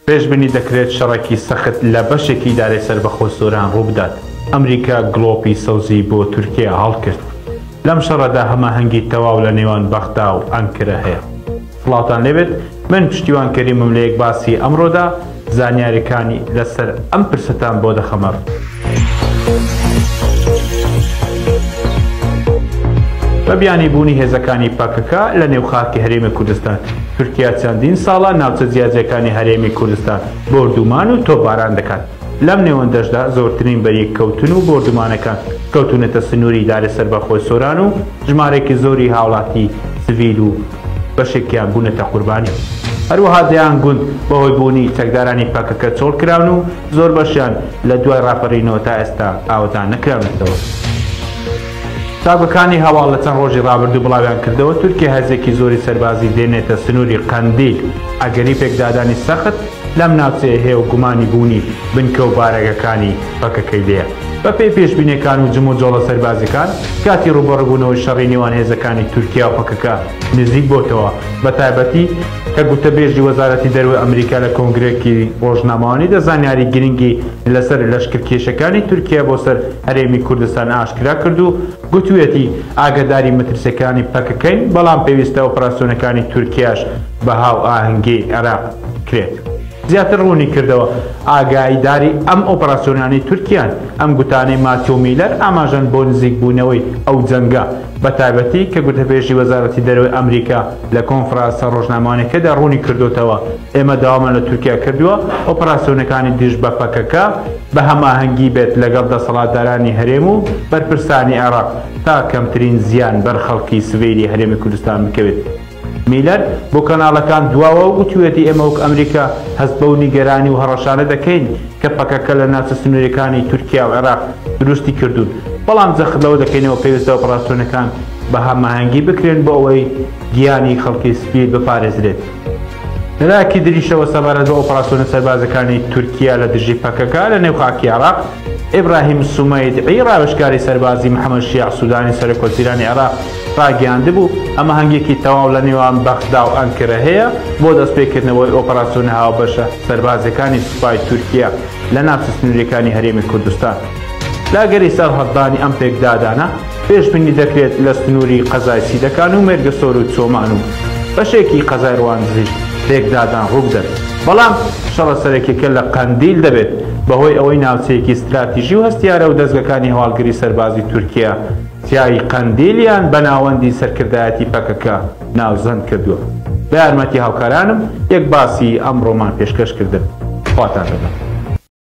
پێشبینی دەکرێت شەڕێکی سەخت لە بەشێکی دارەی سەربەخۆ سۆران ڕوو بدات. ئەمریکا گڵۆپی سەوزی بۆ تورکیا هەڵکرد. لەم شەڕەدا هەماهەنگی تەواو لە نێوان بەغدا و ئەنکرە هەیە. سڵاوتان لێبێت، من پشتیوان کەریمم لە یەک باسی ئەمڕۆدا زانیاریەکانی لەسەر ئەم پرسەتان بۆ دەخەمەڕ. بە بیانی بوونی هێزەکانی پاکەکە لە نێوخاکی هەرێمی کوردستان، تورکیا چەندین ساڵە ناوچە جیاجەکانی هەرێمی کوردستان بۆردومان و تۆپباران دەکات. لەم نێوەندەشدا زۆرترین بەریەک کەوتن و بۆردومانەکان کەوتونەتە سنووری دارە سەربەخۆی سۆران و ژمارێکی زۆری هاوڵاتی سڤیل و بەشێکیان بوونەتە قوربانی. هەروەها دەیان گوند بەهۆی بوونی چەکدارانی پاکەکە چۆڵ کراون و زۆر بەشیان لە دوای ڕاپەڕینەوە تا ئێستا ئاوەدان نەکراونەتەوە. تاگەکانی هەواڵ لە چەند ڕۆژی ڕابردوو بڵاویان کردەوە تورکیا هەزێکی زۆری سەربازی دێنێتە سنووری قەندیل. ئەگەری پێکدادانی سەخت لەم ناوچەیە هەیە و گومانی بوونی بنکە و بارەگەکانی پەکەکەی لێیە. بە پێی پێشبینیەکان و جم و جۆڵە سەربازەکان کاتی ڕوبەڕبوونەوەی شەڕی نێوان هێزەکانی تورکیا و پەکەکە نزیک بۆتەوە، بە تایبەتی کە گوتەبێژی وەزارەتی دەروی ئەمریکا لە کۆنگرێکی ڕۆژنامەوانی دەزانیاری گرنگی لەسەر لەشکرکێشەکانی تورکیا بۆ سەر هەرێمی کوردستان ئاشکرا کرد و گوتوێتی ئاگاداری مەترسیەکانی پەکەکەین، بەڵام پێویستە ئۆپراسیۆنەکانی تورکیاش بە هاو ئاهەنگی عێراق کرێت. زیاتر ڕوونی کردەوە ئاگاییداری ئەم ئۆپراسیۆنانی تورکیان. ئەم گوتانەی ماتیۆ میلەر ئاماژەن بۆ نزیک بوونەوەی ئەو جەنگە، بە تایبەتی کە گوتەبێژی وەزارەتی دەروی ئەمریکا لە کۆنفرانسە ڕۆژنامەوانیەکەدا ڕوونی کردوتەوە ئێمە داوامان لە تورکیا کردووە ئۆپراسیۆنەکانی دژ بە پەکەکە بە هەماهەنگی بێت لەگەڵ دەسەڵاتدارانی هەرێم و بەرپرسانی عێراق تا کەمترین زیان بەر خەڵکی سڤیلی هەرێمی کوردستان بکەوێت. میلەر بۆ کەناڵەکان دواوە و وتوێتی ئێمە وەک ئەمریکا هەست بە نیگەرانی و هەڕەشانە دەکەین کە پەکەکە لە ناوچە سنووریەکانی تورکیا و عێراق دروستی کردوون، بەڵام جەخت لەوە دەکەینەوە پێویستە ئۆپراسیۆنەکان بە هەماهەنگی بکرێن بۆ ئەوەی گیانی خەڵکی سپید بپارێزرێت. لەلایەکی دریشەوە سەبارەت بە ئۆپراسیۆنە سەربازەکانی تورکیا لە دژی پەکەکە لە نێوخاکی عێراق، ئیبراهیم سومەیدعی ڕاوێژکاری سەربازی محەممەد شیع سوودانی سەرۆکوەزیرانی عێراق ڕاگەیاندبوو ئەمە هەنگێکی تەواو لە نێوان بەغدا و ئەنکرە هەیە بۆ دەستپێکردنەوەی ئۆپراسیۆنە هاوبەشە سەربازەکانی سوپای تورکیا لە ناوچە سنووریەکانی هەرێمی کوردستان. لاگەری سەرهەڵدانی ئەم پێکدادانە پێشبینی دەکرێت لە سنووری قەزای سیدەکان و مێرگەسۆر و چۆمان و بەشێکی قەزای ڕوانزیش پێکدادان ڕوو بدەن. بەڵام شەڕە سەرەکیەکە لە قەندیل دەبێت بەهۆی ئەوەی ناوچەیەکی استراتیژی و هەستیارە و دەستگەکانی هەواڵگری سەربازی تورکیا تیایی قەندیلیان بە ناوەندی سەرکردایەتی پەکەکە ناوزەند کردووە. بە یارمەتی هاوکارانم یەک باسی ئەمڕۆمان پێشکەش کردن. خواتان لەگەڵ.